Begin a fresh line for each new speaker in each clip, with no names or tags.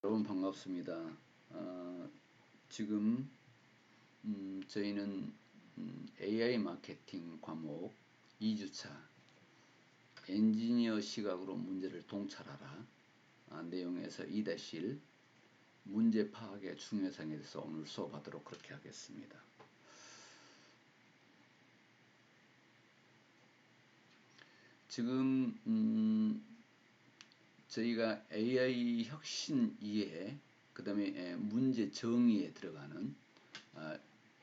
여러분 반갑습니다. 지금 저희는 AI 마케팅 과목 2주차 엔지니어 시각으로 문제를 통찰하라 내용에서 2-1 문제 파악의 중요성에 대해서 오늘 수업하도록 그렇게 하겠습니다. 지금 저희가 AI 혁신 이해 그 다음에 문제 정의에 들어가는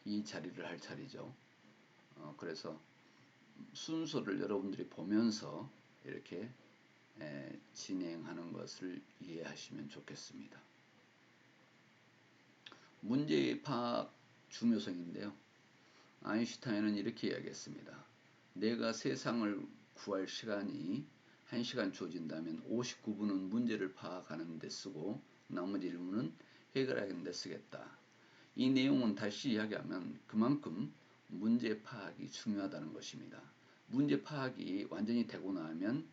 이 자리를 할 차례죠. 그래서 순서를 여러분들이 보면서 이렇게 진행하는 것을 이해하시면 좋겠습니다. 문제 파악 중요성인데요. 아인슈타인은 이렇게 이야기했습니다. 내가 세상을 구할 시간이 1시간 주어진다면 59분은 문제를 파악하는 데 쓰고 나머지 1분은 해결하는 데 쓰겠다. 이 내용은 다시 이야기하면 그만큼 문제 파악이 중요하다는 것입니다. 문제 파악이 완전히 되고 나면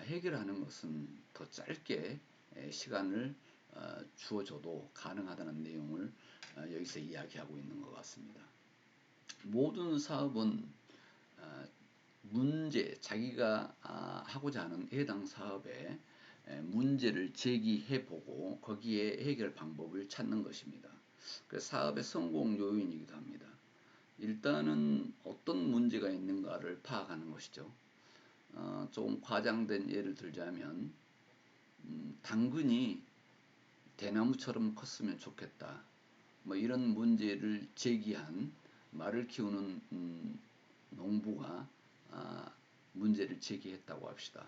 해결하는 것은 더 짧게 시간을 주어줘도 가능하다는 내용을 여기서 이야기하고 있는 것 같습니다. 모든 사업은 문제, 자기가 하고자 하는 해당 사업에 문제를 제기해보고 거기에 해결 방법을 찾는 것입니다. 그래서 사업의 성공 요인이기도 합니다. 일단은 어떤 문제가 있는가를 파악하는 것이죠. 조금 과장된 예를 들자면 당근이 대나무처럼 컸으면 좋겠다. 뭐 이런 문제를 제기한 말을 키우는 농부가 문제를 제기했다고 합시다.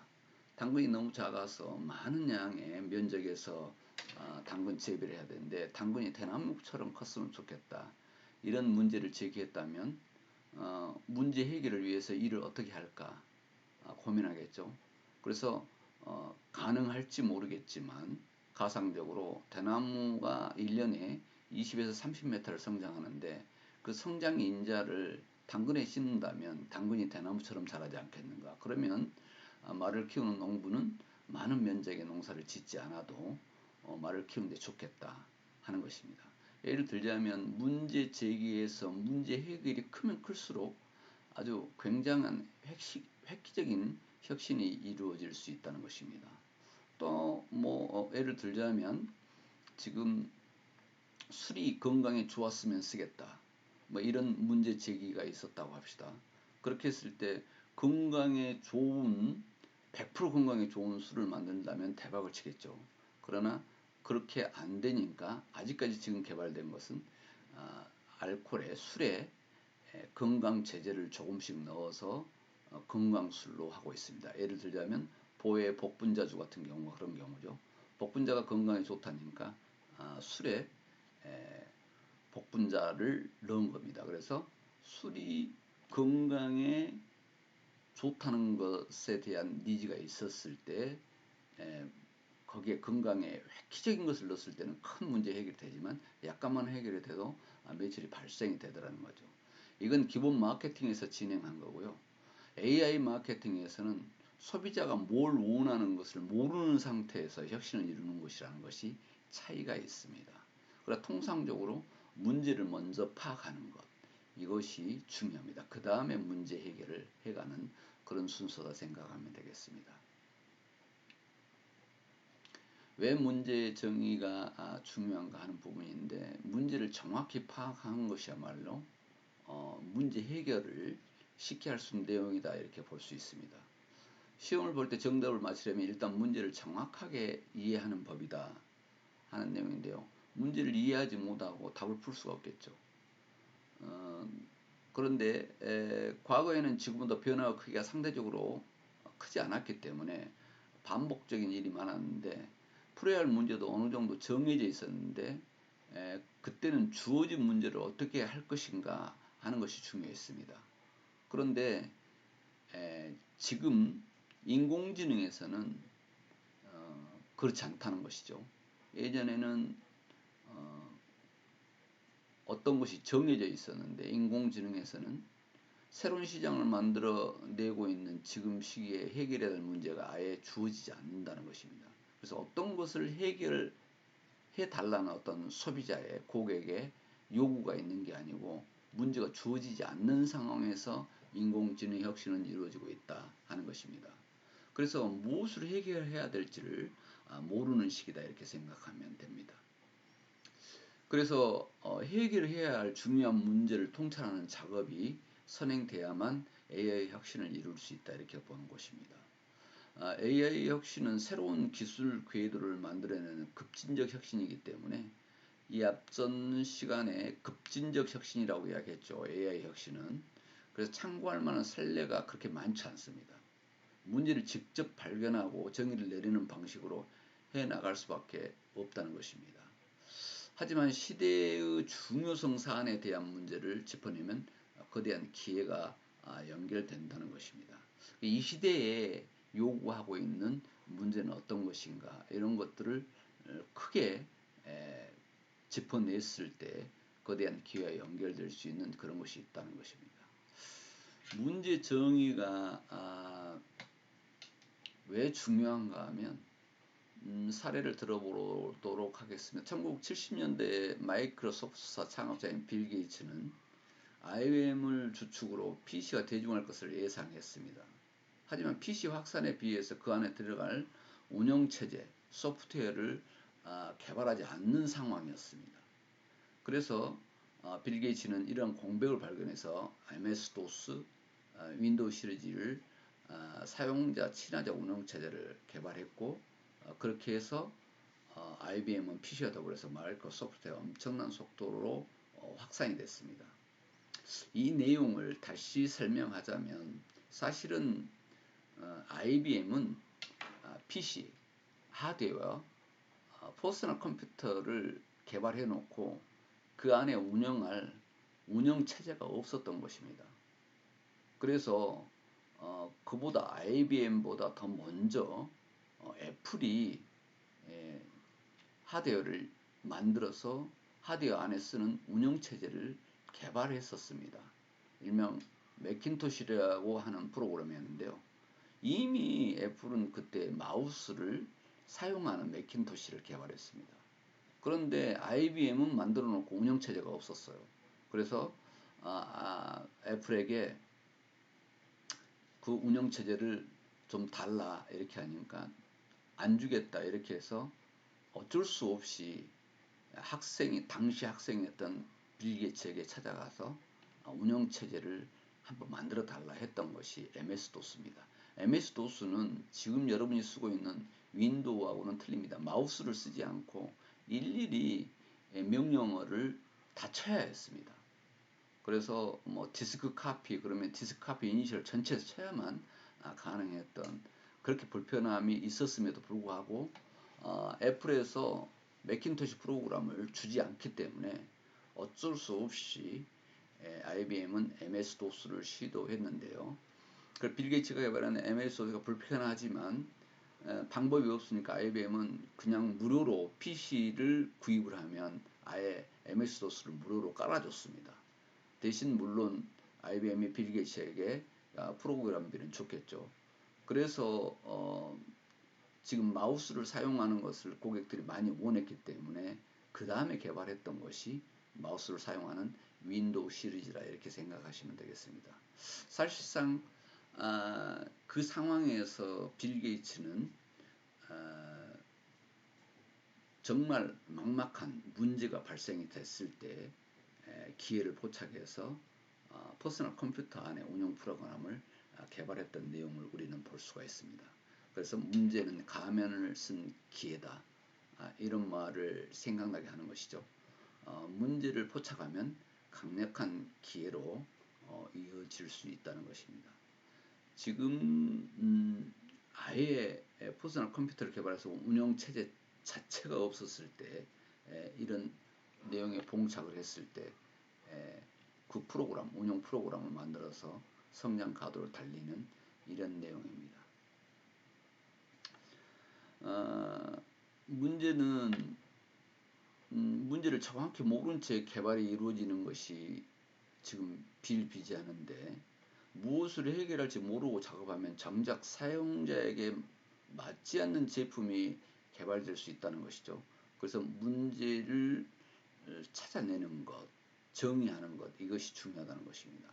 당근이 너무 작아서 많은 양의 면적에서 당근 재배를 해야 되는데 당근이 대나무처럼 컸으면 좋겠다. 이런 문제를 제기했다면 문제 해결을 위해서 이를 어떻게 할까 고민하겠죠. 그래서 가능할지 모르겠지만 가상적으로 대나무가 1년에 20에서 30m를 성장하는데 그 성장 인자를 당근에 심는다면 당근이 대나무처럼 자라지 않겠는가. 그러면 말을 키우는 농부는 많은 면적의 농사를 짓지 않아도 말을 키우는데 좋겠다 하는 것입니다. 예를 들자면 문제 제기에서 문제 해결이 크면 클수록 아주 굉장한 획기적인 혁신이 이루어질 수 있다는 것입니다. 또 뭐 예를 들자면 지금 술이 건강에 좋았으면 쓰겠다. 뭐 이런 문제 제기가 있었다고 합시다. 그렇게 했을 때 건강에 좋은 100% 건강에 좋은 술을 만든다면 대박을 치겠죠. 그러나 그렇게 안 되니까 아직까지 지금 개발된 것은 알코올에 술에 건강 제제를 조금씩 넣어서 건강술로 하고 있습니다. 예를 들자면 보의 복분자주 같은 경우가 그런 경우죠. 복분자가 건강에 좋다니까 술에 복분자를 넣은 겁니다. 그래서 술이 건강에 좋다는 것에 대한 니즈가 있었을 때 거기에 건강에 획기적인 것을 넣었을 때는 큰 문제 해결이 되지만 약간만 해결이 돼도 매출이 발생이 되더라는 거죠. 이건 기본 마케팅에서 진행한 거고요. AI 마케팅에서는 소비자가 뭘 원하는 것을 모르는 상태에서 혁신을 이루는 것이라는 것이 차이가 있습니다. 그러나 통상적으로 문제를 먼저 파악하는 것, 이것이 중요합니다. 그 다음에 문제 해결을 해가는 그런 순서다 생각하면 되겠습니다. 왜 문제 정의가 중요한가 하는 부분인데 문제를 정확히 파악하는 것이야말로 문제 해결을 쉽게 할 수 있는 내용이다 이렇게 볼 수 있습니다. 시험을 볼 때 정답을 맞추려면 일단 문제를 정확하게 이해하는 법이다 하는 내용인데요. 문제를 이해하지 못하고 답을 풀 수가 없겠죠. 그런데 과거에는 지금보다 변화가 크기가 상대적으로 크지 않았기 때문에 반복적인 일이 많았는데 풀어야 할 문제도 어느 정도 정해져 있었는데 그때는 주어진 문제를 어떻게 할 것인가 하는 것이 중요했습니다. 그런데 지금 인공지능에서는 그렇지 않다는 것이죠. 예전에는 어떤 것이 정해져 있었는데 인공지능에서는 새로운 시장을 만들어내고 있는 지금 시기에 해결해야 할 문제가 아예 주어지지 않는다는 것입니다. 그래서 어떤 것을 해결해야 해달라는 어떤 소비자의 고객의 요구가 있는 게 아니고 문제가 주어지지 않는 상황에서 인공지능 혁신은 이루어지고 있다 하는 것입니다. 그래서 무엇을 해결해야 될지를 모르는 시기다 이렇게 생각하면 됩니다. 그래서 해결해야 할 중요한 문제를 통찰하는 작업이 선행돼야만 AI 혁신을 이룰 수 있다 이렇게 보는 것입니다. AI 혁신은 새로운 기술 궤도를 만들어내는 급진적 혁신이기 때문에 이 앞전 시간에 급진적 혁신이라고 이야기했죠. AI 혁신은. 그래서 참고할 만한 선례가 그렇게 많지 않습니다. 문제를 직접 발견하고 정의를 내리는 방식으로 해나갈 수밖에 없다는 것입니다. 하지만 시대의 중요성 사안에 대한 문제를 짚어내면 거대한 기회가 연결된다는 것입니다. 이 시대에 요구하고 있는 문제는 어떤 것인가 이런 것들을 크게 짚어냈을 때 거대한 기회와 연결될 수 있는 그런 것이 있다는 것입니다. 문제 정의가 왜 중요한가 하면 사례를 들어보도록 하겠습니다. 1970년대 마이크로소프트사 창업자인 빌 게이츠는 IBM을 주축으로 PC가 대중화할 것을 예상했습니다. 하지만 PC 확산에 비해서 그 안에 들어갈 운영체제, 소프트웨어를 개발하지 않는 상황이었습니다. 그래서 빌 게이츠는 이런 공백을 발견해서 MS-DOS, 윈도우 시리즈를 사용자 친화적 운영체제를 개발했고 그렇게 해서 IBM은 PC와 더불어서 마이크로소프트의 엄청난 속도로 확산이 됐습니다. 이 내용을 다시 설명하자면 사실은 IBM은 PC, 하드웨어, 퍼스널 컴퓨터를 개발해 놓고 그 안에 운영할 운영체제가 없었던 것입니다. 그래서 그보다 IBM보다 더 먼저 애플이 하드웨어를 만들어서 하드웨어 안에 쓰는 운영체제를 개발했었습니다. 일명 매킨토시라고 하는 프로그램이었는데요. 이미 애플은 그때 마우스를 사용하는 매킨토시를 개발했습니다. 그런데 IBM은 만들어 놓고 운영체제가 없었어요. 그래서 애플에게 그 운영체제를 좀 달라 이렇게 하니까 안 주겠다 이렇게 해서 어쩔 수 없이 당시 학생이었던 빌 게이츠에게 찾아가서 운영체제를 한번 만들어 달라 했던 것이 MS-DOS입니다. MS-DOS는 지금 여러분이 쓰고 있는 윈도우하고는 틀립니다. 마우스를 쓰지 않고 일일이 명령어를 다 쳐야 했습니다. 그래서 뭐 디스크 카피 그러면 디스크 카피 이니셜 전체에서 쳐야만 가능했던 그렇게 불편함이 있었음에도 불구하고 애플에서 매킨토시 프로그램을 주지 않기 때문에 어쩔 수 없이 IBM은 MS-DOS를 시도했는데요. 그 빌 게이츠가 개발한 MS-DOS가 불편하지만 방법이 없으니까 IBM은 그냥 무료로 PC를 구입을 하면 아예 MS-DOS를 무료로 깔아줬습니다. 대신 물론 IBM이 빌 게이츠에게 프로그램비는 줬겠죠. 그래서 지금 마우스를 사용하는 것을 고객들이 많이 원했기 때문에 그 다음에 개발했던 것이 마우스를 사용하는 윈도우 시리즈라 이렇게 생각하시면 되겠습니다. 사실상 그 상황에서 빌 게이츠는 정말 막막한 문제가 발생이 됐을 때 기회를 포착해서 퍼스널 컴퓨터 안에 운영 프로그램을 개발했던 내용을 우리는 볼 수가 있습니다. 그래서 문제는 가면을 쓴 기회다. 이런 말을 생각나게 하는 것이죠. 문제를 포착하면 강력한 기회로 이어질 수 있다는 것입니다. 지금 아예 퍼스널 컴퓨터를 개발해서 운영체제 자체가 없었을 때 이런 내용에 봉착을 했을 때 그 프로그램, 운영 프로그램을 만들어서 성장 가도를 달리는 이런 내용입니다. 문제는 문제를 정확히 모른 채 개발이 이루어지는 것이 지금 비일비재하는데 무엇을 해결할지 모르고 작업하면 정작 사용자에게 맞지 않는 제품이 개발될 수 있다는 것이죠. 그래서 문제를 찾아내는 것, 정의하는 것, 이것이 중요하다는 것입니다.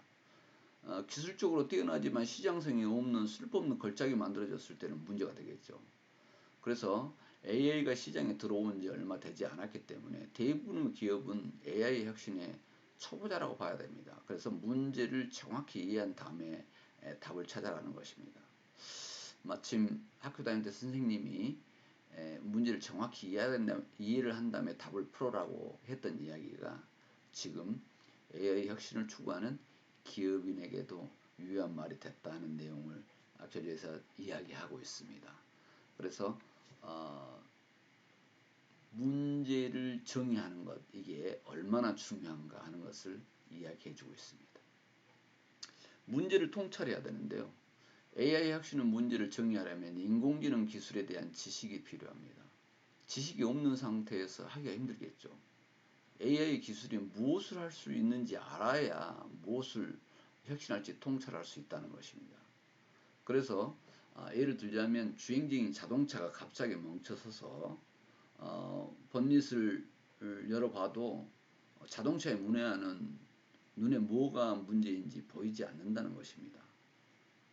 기술적으로 뛰어나지만 시장성이 없는 쓸데없는 걸작이 만들어졌을 때는 문제가 되겠죠. 그래서 AI가 시장에 들어온 지 얼마 되지 않았기 때문에 대부분의 기업은 AI 혁신의 초보자라고 봐야 됩니다. 그래서 문제를 정확히 이해한 다음에 답을 찾아가는 것입니다. 마침 학교 다닐 때 선생님이 문제를 정확히 이해를 한 다음에 답을 풀어라고 했던 이야기가 지금 AI 혁신을 추구하는 기업인에게도 유효한 말이 됐다는 내용을 교재에서 이야기하고 있습니다. 그래서 문제를 정의하는 것, 이게 얼마나 중요한가 하는 것을 이야기해주고 있습니다. 문제를 통찰해야 되는데요. AI 혁신은 문제를 정의하려면 인공지능 기술에 대한 지식이 필요합니다. 지식이 없는 상태에서 하기가 힘들겠죠. AI 기술이 무엇을 할 수 있는지 알아야 무엇을 혁신할지 통찰할 수 있다는 것입니다. 그래서 예를 들자면 주행 중인 자동차가 갑자기 멈춰서서 번닛을 열어봐도 자동차의 문에 안은 눈에 뭐가 문제인지 보이지 않는다는 것입니다.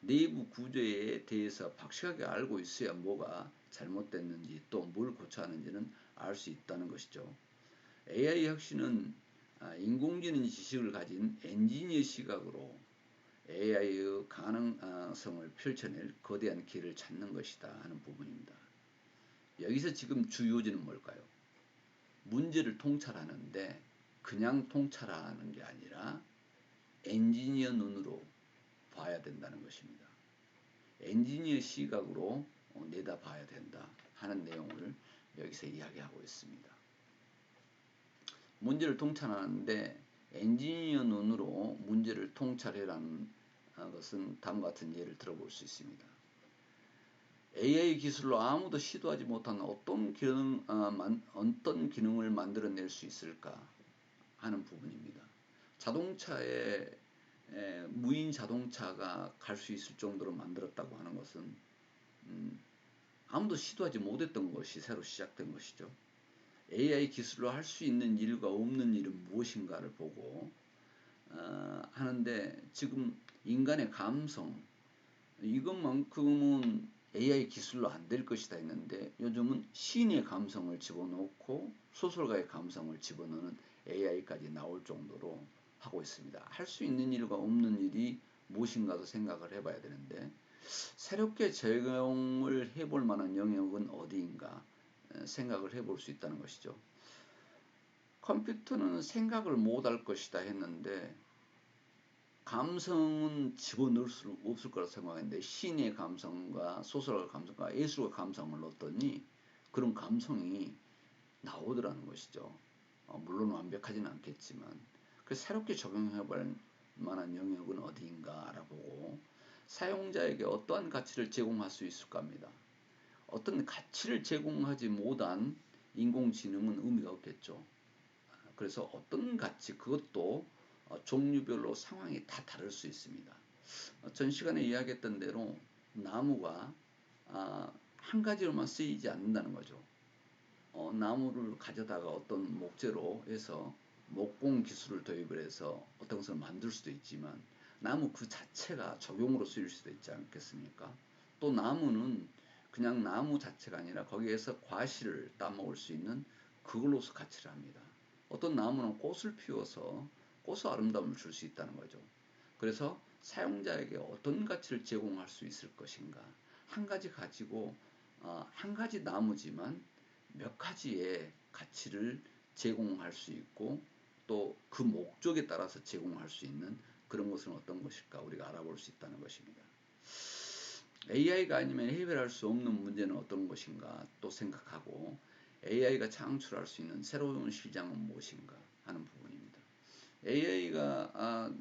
내부 구조에 대해서 확실하게 알고 있어야 뭐가 잘못됐는지 또 뭘 고쳐야 하는지는 알 수 있다는 것이죠. AI 혁신은 인공지능 지식을 가진 엔지니어 시각으로 AI의 가능성을 펼쳐낼 거대한 길을 찾는 것이다 하는 부분입니다. 여기서 지금 주 요지는 뭘까요? 문제를 통찰하는데 그냥 통찰하는 게 아니라 엔지니어 눈으로 봐야 된다는 것입니다. 엔지니어 시각으로 내다봐야 된다 하는 내용을 여기서 이야기하고 있습니다. 문제를 통찰하는데 엔지니어 눈으로 문제를 통찰해라는 것은 다음과 같은 예를 들어볼 수 있습니다. AI 기술로 아무도 시도하지 못한 어떤 기능을 만들어낼 수 있을까 하는 부분입니다. 자동차에 무인 자동차가 갈 수 있을 정도로 만들었다고 하는 것은 아무도 시도하지 못했던 것이 새로 시작된 것이죠. AI 기술로 할 수 있는 일과 없는 일은 무엇인가를 보고 하는데 지금 인간의 감성 이것만큼은 AI 기술로 안 될 것이다 했는데 요즘은 시인의 감성을 집어넣고 소설가의 감성을 집어넣는 AI까지 나올 정도로 하고 있습니다. 할 수 있는 일과 없는 일이 무엇인가도 생각을 해봐야 되는데 새롭게 적용을 해볼 만한 영역은 어디인가 생각을 해볼 수 있다는 것이죠. 컴퓨터는 생각을 못할 것이다 했는데 감성은 집어넣을 수 없을 거라 생각했는데 시인의 감성과 소설가 감성과 예술가 감성을 넣었더니 그런 감성이 나오더라는 것이죠. 물론 완벽하지는 않겠지만 그래서 새롭게 적용해볼 만한 영역은 어디인가 알아보고 사용자에게 어떠한 가치를 제공할 수 있을까 합니다. 어떤 가치를 제공하지 못한 인공지능은 의미가 없겠죠. 그래서 어떤 가치 그것도 종류별로 상황이 다 다를 수 있습니다. 전 시간에 이야기했던 대로 나무가 한 가지로만 쓰이지 않는다는 거죠. 나무를 가져다가 어떤 목재로 해서 목공 기술을 도입을 해서 어떤 것을 만들 수도 있지만 나무 그 자체가 적용으로 쓰일 수도 있지 않겠습니까? 또 나무는 그냥 나무 자체가 아니라 거기에서 과실을 따먹을 수 있는 그걸로서 가치를 합니다. 어떤 나무는 꽃을 피워서 꽃의 아름다움을 줄 수 있다는 거죠. 그래서 사용자에게 어떤 가치를 제공할 수 있을 것인가. 한 가지 가지고 한 가지 나무지만 몇 가지의 가치를 제공할 수 있고 또 그 목적에 따라서 제공할 수 있는 그런 것은 어떤 것일까 우리가 알아볼 수 있다는 것입니다. AI가 아니면 해결할 수 없는 문제는 어떤 것인가 또 생각하고 AI가 창출할 수 있는 새로운 시장은 무엇인가 하는 부분입니다. AI가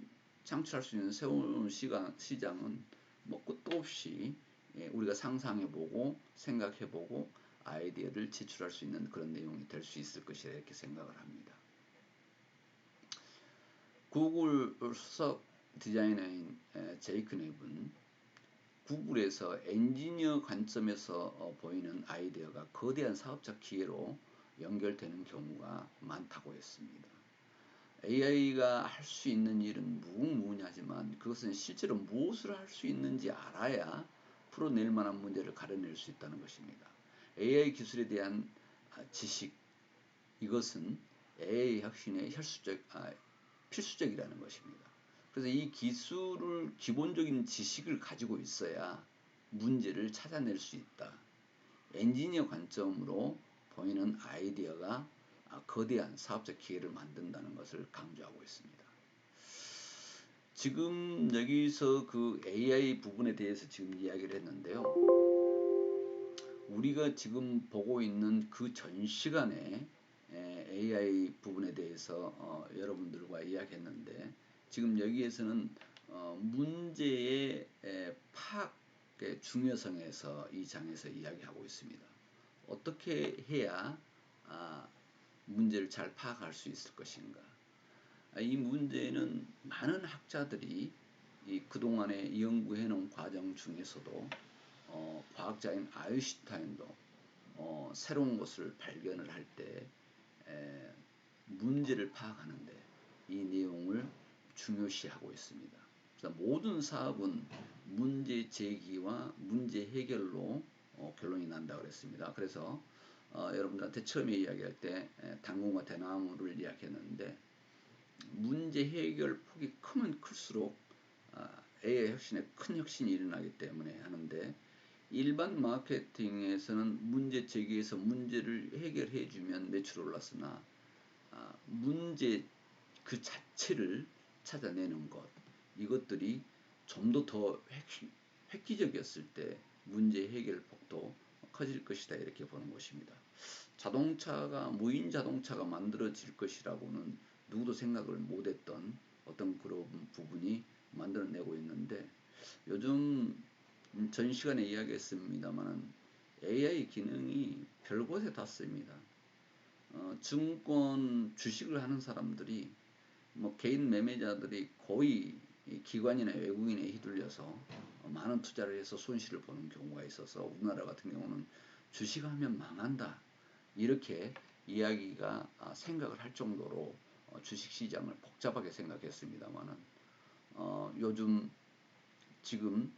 창출할 수 있는 새로운 시장은 뭐 끝도 없이 우리가 상상해보고 생각해보고 아이디어를 제출할 수 있는 그런 내용이 될 수 있을 것이라 이렇게 생각을 합니다. 구글 수석 디자이너인 제이크 랩은 구글에서 엔지니어 관점에서 보이는 아이디어가 거대한 사업적 기회로 연결되는 경우가 많다고 했습니다. AI가 할 수 있는 일은 무궁무진하지만 그것은 실제로 무엇을 할 수 있는지 알아야 풀어낼 만한 문제를 가려낼 수 있다는 것입니다. AI 기술에 대한 지식, 이것은 AI 혁신의 필수적이라는 것입니다. 그래서 이 기술을 기본적인 지식을 가지고 있어야 문제를 찾아낼 수 있다. 엔지니어 관점으로 보이는 아이디어가 거대한 사업적 기회를 만든다는 것을 강조하고 있습니다. 지금 여기서 그 AI 부분에 대해서 지금 이야기를 했는데요. 우리가 지금 보고 있는 그 전 시간에 AI 부분에 대해서 여러분들과 이야기했는데, 지금 여기에서는 문제의 파악의 중요성에서 이 장에서 이야기하고 있습니다. 어떻게 해야 문제를 잘 파악할 수 있을 것인가. 이 문제는 많은 학자들이 그동안에 연구해 놓은 과정 중에서도 과학자인 아인슈타인도 새로운 것을 발견을 할 때 문제를 파악하는데 이 내용을 중요시하고 있습니다. 그래서 모든 사업은 문제 제기와 문제 해결로 결론이 난다고 그랬습니다. 그래서 여러분들한테 처음에 이야기할 때 당근과 대나무를 이야기했는데, 문제 해결 폭이 크면 클수록 AI 혁신에 큰 혁신이 일어나기 때문에 하는데, 일반 마케팅에서는 문제 제기해서 문제를 해결해 주면 매출 올랐으나 문제 그 자체를 찾아내는 것, 이것들이 좀 더 획기적이었을 때 문제 해결 폭도 커질 것이다, 이렇게 보는 것입니다. 자동차가 무인 자동차가 만들어질 것이라고는 누구도 생각을 못했던 어떤 그런 부분이 만들어내고 있는데, 요즘 전 시간에 이야기했습니다만 AI 기능이 별곳에 닿습니다. 증권 주식을 하는 사람들이 개인 매매자들이 거의 기관이나 외국인에 휘둘려서 많은 투자를 해서 손실을 보는 경우가 있어서 우리나라 같은 경우는 주식하면 망한다, 이렇게 이야기가 생각을 할 정도로 주식시장을 복잡하게 생각했습니다만은 요즘 지금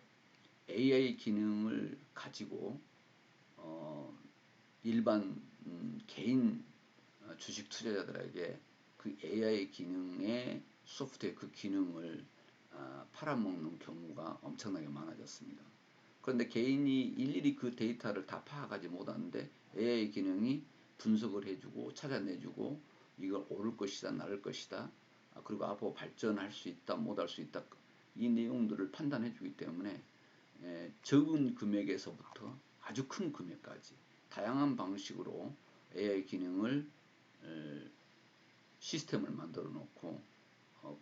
AI 기능을 가지고 일반 개인 주식 투자자들에게 그 AI 기능의 소프트웨어 그 기능을 팔아먹는 경우가 엄청나게 많아졌습니다. 그런데 개인이 일일이 그 데이터를 다 파악하지 못하는데 AI 기능이 분석을 해주고 찾아내주고 이걸 옳을 것이다, 나를 것이다, 그리고 앞으로 발전할 수 있다, 못할 수 있다, 이 내용들을 판단해주기 때문에 적은 금액에서부터 아주 큰 금액까지 다양한 방식으로 AI 기능을 시스템을 만들어 놓고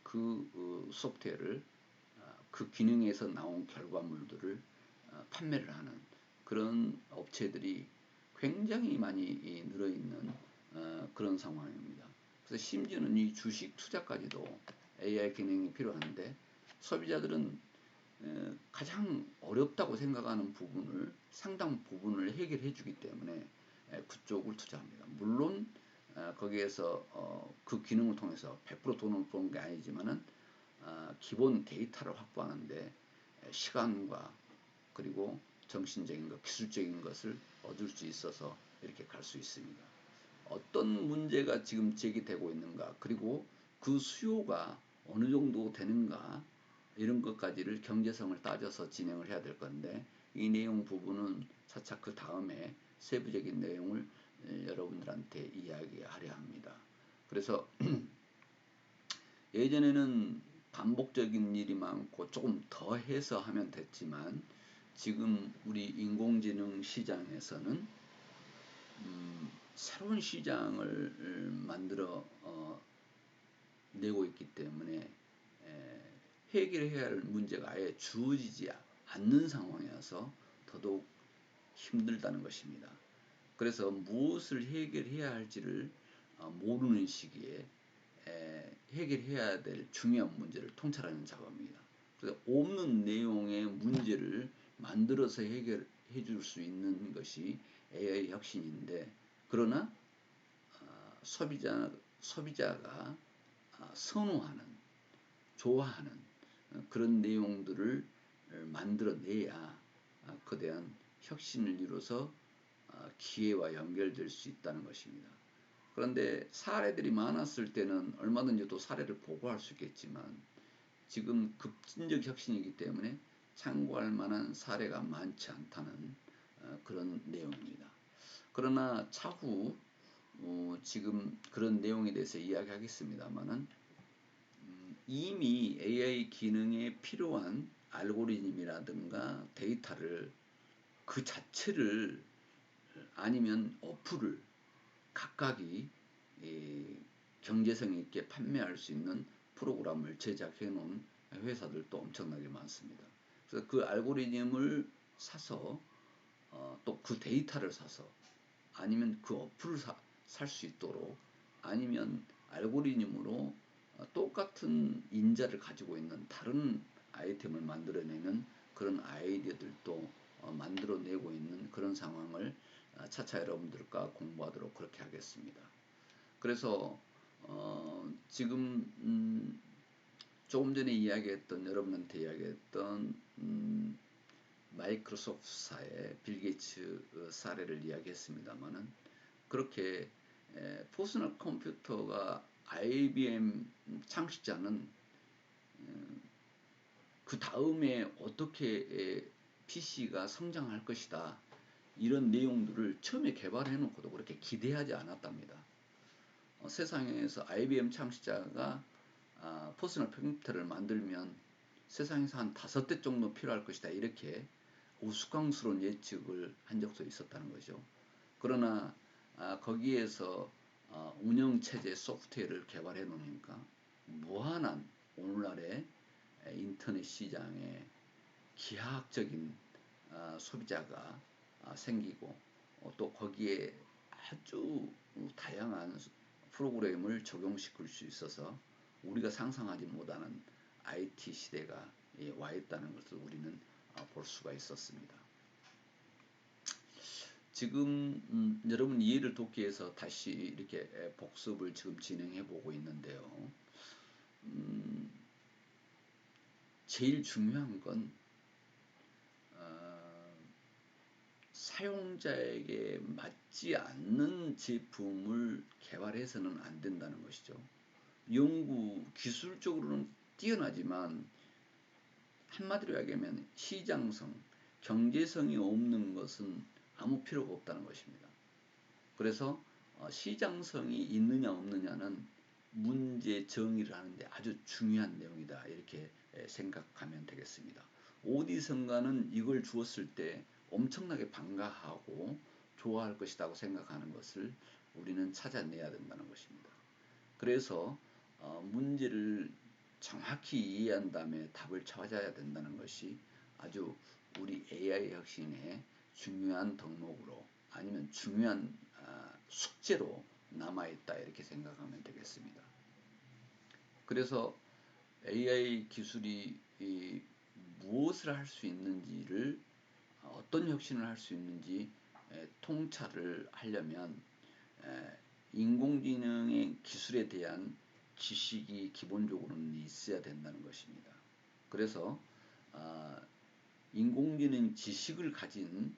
그 소프트웨어를 그 기능에서 나온 결과물들을 판매를 하는 그런 업체들이 굉장히 많이 늘어있는 그런 상황입니다. 그래서 심지어는 이 주식 투자까지도 AI 기능이 필요한데, 소비자들은 가장 어렵다고 생각하는 부분을 상당 부분을 해결해 주기 때문에 그쪽을 투자합니다. 물론 거기에서 그 기능을 통해서 100% 돈을 버는 게 아니지만은 기본 데이터를 확보하는데 시간과 그리고 정신적인 것, 기술적인 것을 얻을 수 있어서 이렇게 갈 수 있습니다. 어떤 문제가 지금 제기되고 있는가, 그리고 그 수요가 어느 정도 되는가, 이런 것까지를 경제성을 따져서 진행을 해야 될 건데, 이 내용 부분은 차차 그 다음에 세부적인 내용을 여러분들한테 이야기하려 합니다. 그래서 예전에는 반복적인 일이 많고 조금 더 해서 하면 됐지만, 지금 우리 인공지능 시장에서는 새로운 시장을 만들어 내고 있기 때문에 해결해야 할 문제가 아예 주어지지 않는 상황이어서 더더욱 힘들다는 것입니다. 그래서 무엇을 해결해야 할지를 모르는 시기에 해결해야 될 중요한 문제를 통찰하는 작업입니다. 그래서 없는 내용의 문제를 만들어서 해결해 줄 수 있는 것이 AI 혁신인데, 그러나 소비자가 선호하는, 좋아하는 그런 내용들을 만들어내야 거대한 혁신을 이뤄서 기회와 연결될 수 있다는 것입니다. 그런데 사례들이 많았을 때는 얼마든지 또 사례를 보고할 수 있겠지만 지금 급진적 혁신이기 때문에 참고할 만한 사례가 많지 않다는 그런 내용입니다. 그러나 차후 지금 그런 내용에 대해서 이야기하겠습니다만은 이미 AI 기능에 필요한 알고리즘이라든가 데이터를 그 자체를 아니면 어플을 각각이 경제성 있게 판매할 수 있는 프로그램을 제작해 놓은 회사들도 엄청나게 많습니다. 그래서 그 알고리즘을 사서 또 그 데이터를 사서 아니면 그 어플을 살 수 있도록 아니면 알고리즘으로 똑같은 인자를 가지고 있는 다른 아이템을 만들어내는 그런 아이디어들도 만들어내고 있는 그런 상황을 차차 여러분들과 공부하도록 그렇게 하겠습니다. 그래서 지금 조금 전에 이야기했던 여러분한테 이야기했던 마이크로소프트사의 빌 게이츠 사례를 이야기했습니다만은 그렇게 퍼스널 컴퓨터가 IBM 창시자는 그 다음에 어떻게 PC가 성장할 것이다 이런 내용들을 처음에 개발해 놓고도 그렇게 기대하지 않았답니다. 세상에서 IBM 창시자가 퍼스널 컴퓨터를 만들면 세상에서 한 5대 정도 필요할 것이다 이렇게 우스꽝스러운 예측을 한 적도 있었다는 거죠. 그러나 거기에서 운영체제 소프트웨어를 개발해 놓으니까 무한한 오늘날의 인터넷 시장에 기하학적인 소비자가 생기고 또 거기에 아주 다양한 프로그램을 적용시킬 수 있어서 우리가 상상하지 못하는 IT 시대가 와 있다는 것을 우리는 볼 수가 있었습니다. 지금 여러분 이해를 돕기 위해서 다시 이렇게 복습을 지금 진행해 보고 있는데요. 제일 중요한 건 사용자에게 맞지 않는 제품을 개발해서는 안 된다는 것이죠. 연구 기술적으로는 뛰어나지만 한마디로 이야기하면 시장성, 경제성이 없는 것은 아무 필요가 없다는 것입니다. 그래서 시장성이 있느냐 없느냐는 문제 정의를 하는데 아주 중요한 내용이다 이렇게 생각하면 되겠습니다. 어디선가는 이걸 주었을 때 엄청나게 반가워하고 좋아할 것이라고 생각하는 것을 우리는 찾아내야 된다는 것입니다. 그래서 문제를 정확히 이해한 다음에 답을 찾아야 된다는 것이 아주 우리 AI 혁신의 중요한 덕목으로 아니면 중요한 숙제로 남아있다 이렇게 생각하면 되겠습니다. 그래서 AI 기술이 무엇을 할 수 있는지를 어떤 혁신을 할 수 있는지 통찰을 하려면 인공지능의 기술에 대한 지식이 기본적으로는 있어야 된다는 것입니다. 그래서 인공지능 지식을 가진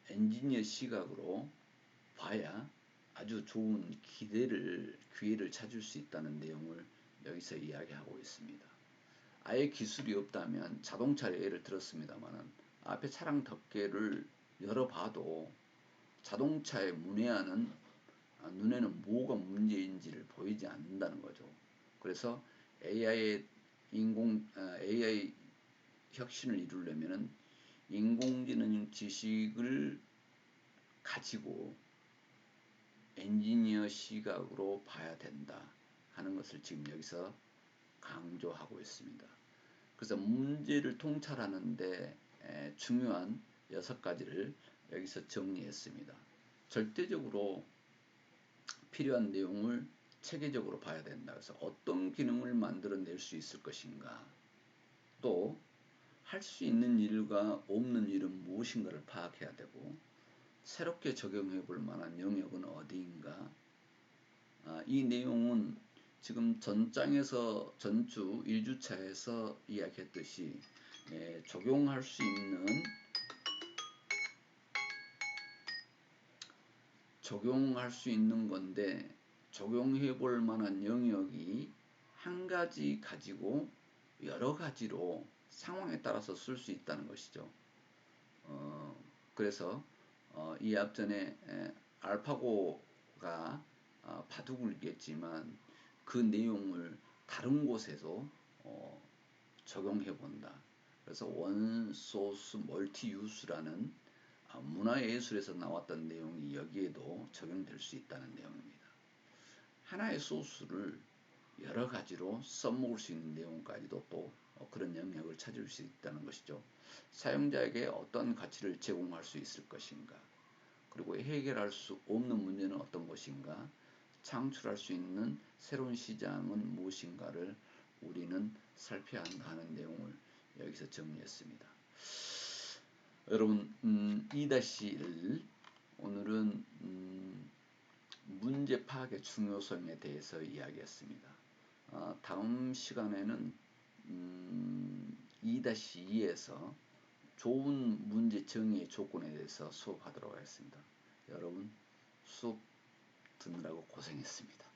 엔지니어 시각으로 봐야 아주 좋은 기회를 찾을 수 있다는 내용을 여기서 이야기하고 있습니다. 아예 기술이 없다면 자동차를 예를 들었습니다만 앞에 차량 덮개를 열어봐도 자동차의 문외한은 눈에는 뭐가 문제인지를 보이지 않는다는 거죠. 그래서 AI 혁신을 이루려면 인공지능 지식을 가지고 엔지니어 시각으로 봐야 된다 하는 것을 지금 여기서 강조하고 있습니다. 그래서 문제를 통찰하는데 중요한 6가지를 여기서 정리했습니다. 절대적으로 필요한 내용을 체계적으로 봐야 된다. 그래서 어떤 기능을 만들어낼 수 있을 것인가, 또 할 수 있는 일과 없는 일은 무엇인가를 파악해야 되고 새롭게 적용해 볼 만한 영역은 어디인가, 이 내용은 지금 전장에서 전주 1주차에서 이야기했듯이 적용할 수 있는 건데 적용해 볼 만한 영역이 한 가지 가지고 여러 가지로 상황에 따라서 쓸 수 있다는 것이죠. 그래서 이 앞전에 알파고가 바둑을이겼지만 그 내용을 다른 곳에도 적용해 본다. 그래서 원소스 멀티유스라는 문화예술에서 나왔던 내용이 여기에도 적용될 수 있다는 내용입니다. 하나의 소스를 여러 가지로 써먹을 수 있는 내용까지도 또 그런 영역을 찾을 수 있다는 것이죠. 사용자에게 어떤 가치를 제공할 수 있을 것인가, 그리고 해결할 수 없는 문제는 어떤 것인가, 창출할 수 있는 새로운 시장은 무엇인가를 우리는 살펴야 한다 하는 내용을 여기서 정리했습니다. 여러분 2-1 오늘은 문제 파악의 중요성에 대해서 이야기했습니다. 다음 시간에는 2-2에서 좋은 문제 정의의 조건에 대해서 수업하도록 하겠습니다. 여러분 수업 듣느라고 고생했습니다.